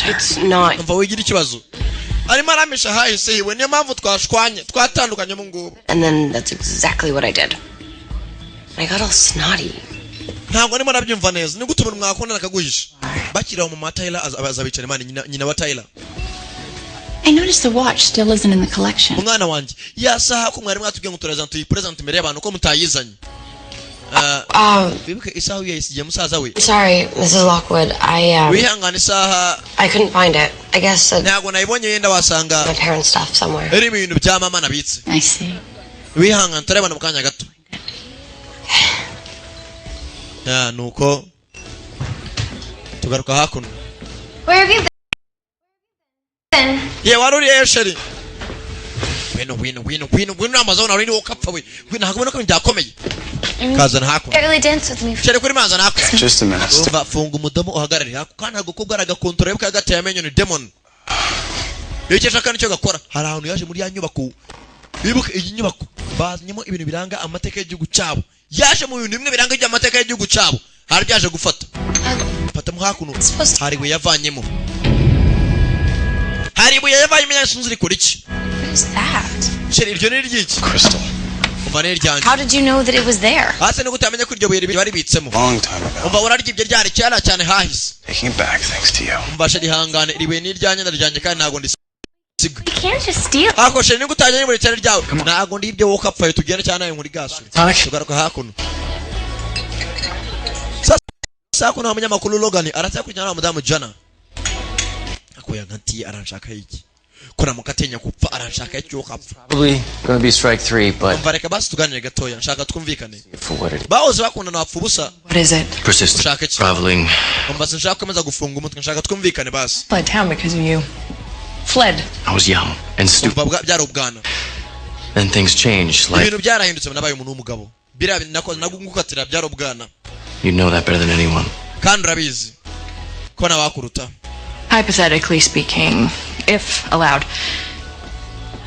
It's not. Umva wigira ikibazo. Arimo aramisha hahise hiwe niyo mpamvu twashwanye twatandukanye mu ngubu. And then that's exactly what I did. I got all snotty. Ntabwo ndimo nabyumva neza. Ni gute umuntu mwakundana akaguhisha. Bakira mu Tyler azabicara imana nyina wa Tyler. I noticed the watch still isn't in the collection. Umwana wanjye yasaha ko mwari mwatubwiye ngo turezant present imbere y'abantu ko mutayizanye. Bibuke isaha uyisigiye musaza we. Sorry, Mrs. Lockwood. Wihangana isaha. I couldn't find it. I guess ntabwo nayibonye yenda wasanga my parents' stuff somewhere. Eri ibintu bya mama nabitse. I see. Wihangana turebana mu kanya gato. Nuko tugaruka hakuno. Where have you been? Ye waruri esheri. Wino amazona uri ukapfa we. Wino hagomba ko byakomeye. Kazana hakuno. Really dance with me. Sheri kuri manza nako. Just a minute. Funga umudomo uhagarare hako kandi agukobwa aragakontrole bwa gateye amenyo ni demon. Icyo shaka nicyo gakora. Hari ahantu yaje muri ya nyubako. Bibuke iyi nyubako baznyemo ibintu biranga amateka y'igihugu cyabo. Yaje mu bintu bimwe biranga amateka y'igihugu cyabo. Hari byaje gufata. Fata mu hakuno. Hari we yavanyemo. Hari we yavanyemo yasunze iri kuri iki? What is that? Sheri iryo ni ryiki? Crystal. How did you know that it was there? Hase nuko utamenye ko iryo buye bari bitsemo. Long time ago. Umva urarigibye ryari cyara cyane hahise. Taking it back thanks to you. Umva sheri hangane iribuye ni ryanye ndaryanye kandi ntago ndi You can't just steal. Ako sheri nuko utanye muri cyane ryawe. Ntago ndi ibyo woka pfa tugende cyane nayo muri gaso. Tugaruka hakuno. Sasa kuna umunyamakuru Logan arataka kujyana na madamu Jana. Akoya nkanti aranshaka iki? Kora mukatenya kupfa aranshaka iki okapfa. Probably going to be strike 3, but Mvareka basi tuganire gatoya nshaka twumvikane. for what it Baoze bakunda napfa ubusa. What is it? persistent traveling. Mbase nshaka komeza gufunga umutwe nshaka twumvikane basi. Fled town because of you. Fled. I was young and stupid. Umva byari ubwana. Then things changed. Like Ibintu byarahindutse nabaye umuntu w'umugabo. Bira nakoze nagukatira byari ubwana. you know that better than anyone. Kandi urabizi. Ko nabakuruta. Hypothetically speaking, if allowed,